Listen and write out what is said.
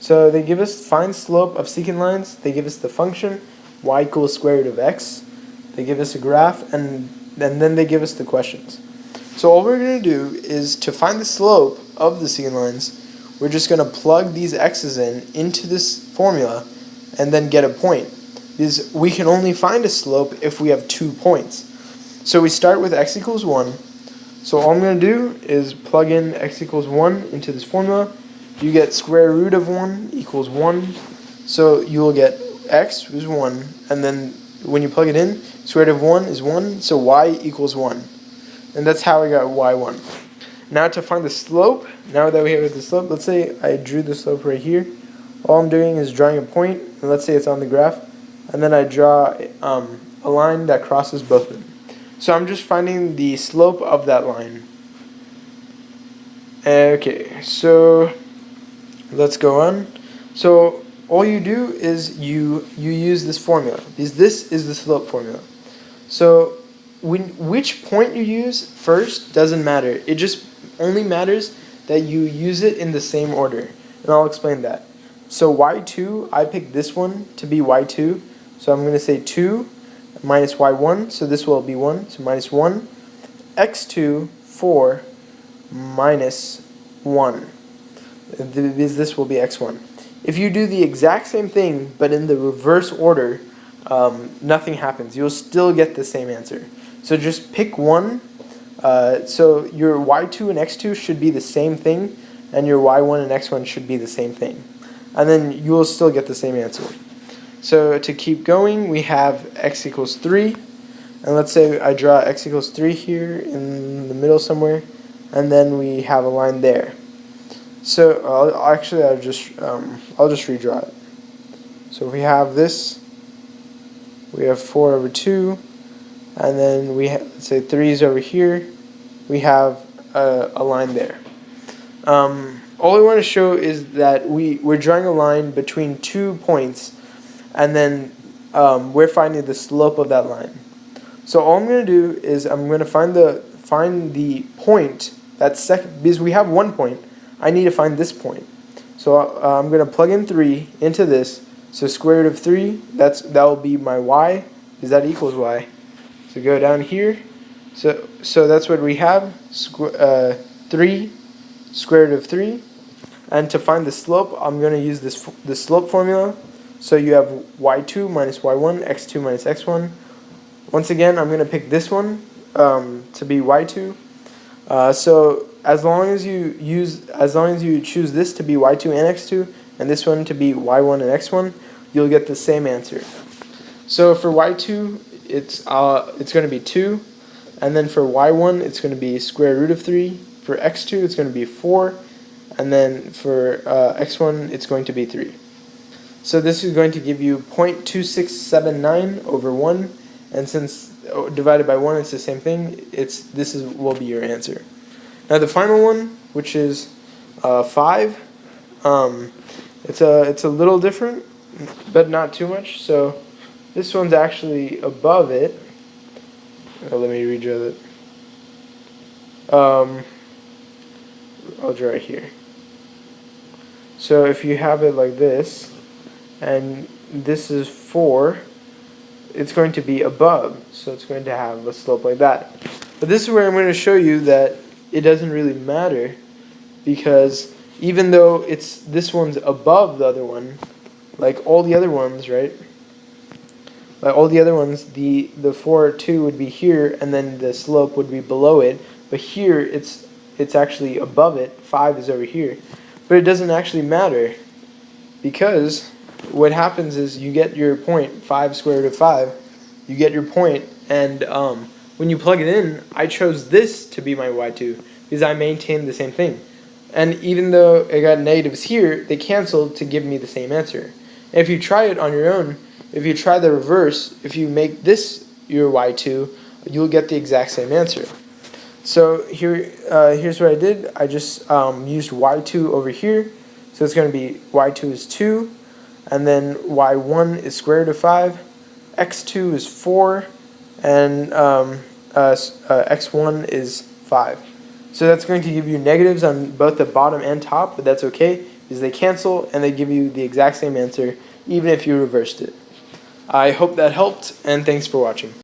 So they give us find slope of secant lines. They give us the function y equals square root of x. They give us a graph, and then they give us the questions. So all we're going to do is to find the slope of the secant lines, we're just going to plug these x's into this formula and then get a point. Because we can only find a slope if we have 2 points. So we start with x equals 1. So all I'm going to do is plug in x equals 1 into this formula. You get square root of 1 equals 1. So you will get x is 1, and then when you plug it in, square root of 1 is 1, so y equals 1. And that's how I got y1. Now to find the slope, now that we have the slope, let's say I drew the slope right here. All I'm doing is drawing a point, and let's say it's on the graph, and then I draw a line that crosses both of them. So I'm just finding the slope of that line. Okay, so let's go on. So all you do is you use this formula, because this is the slope formula. So which point you use first doesn't matter. It just only matters that you use it in the same order, and I'll explain that. So y2, I picked this one to be y2, so I'm going to say 2 minus y1, so this will be 1, so minus 1, x2, 4, minus 1, this will be x1. If you do the exact same thing, but in the reverse order, nothing happens. You'll still get the same answer. So just pick one. So your y2 and x2 should be the same thing, and your y1 and x1 should be the same thing. And then you will still get the same answer. So to keep going, we have x equals 3. And let's say I draw x equals 3 here in the middle somewhere, and then we have a line there. So I'll just redraw it. So if we have this, we have 4 over 2, and then we have, let's say 3 is over here, we have a line there. All we want to show is that we're drawing a line between 2 points, and then we're finding the slope of that line. So all I'm going to do is I'm going to find the point that's second, because we have 1 point. I need to find this point. So I'm going to plug in 3 into this. So square root of 3, that will be my y, because that equals y. So go down here. So that's what we have, 3, square root of 3. And to find the slope, I'm going to use the slope formula. So you have y2 minus y1, x2 minus x1. Once again, I'm going to pick this one to be y2. So as long as you choose this to be y2 and x2, and this one to be y1 and x1, you'll get the same answer. So for y2, it's going to be 2, and then for y1, it's going to be square root of 3. For x2, it's going to be 4, and then for x1, it's going to be 3. So this is going to give you 0.2679 over 1, and since divided by 1 it's the same thing, will be your answer. Now the final one, which is 5, it's a little different, but not too much. So this one's actually above it. Let me redraw it. I'll draw it here. So if you have it like this, and this is 4, it's going to be above, so it's going to have a slope like that. But this is where I'm going to show you that it doesn't really matter, because even though this one's above the other one, like all the other ones, right? Like all the other ones, the 4, 2 would be here, and then the slope would be below it. But here it's actually above it. 5 is over here, but it doesn't actually matter, because what happens is you get your point, 5 square root of 5. You get your point, and when you plug it in, I chose this to be my y2 because I maintained the same thing. And even though I got negatives here, they canceled to give me the same answer. And if you try it on your own, if you try the reverse, if you make this your y2, you'll get the exact same answer. So here's what I did. I just used y2 over here. So it's going to be y2 is 2, and then y1 is square root of 5, x2 is 4, and x1 is 5. So that's going to give you negatives on both the bottom and top, but that's okay, is they cancel and they give you the exact same answer even if you reversed it. I hope that helped, and thanks for watching.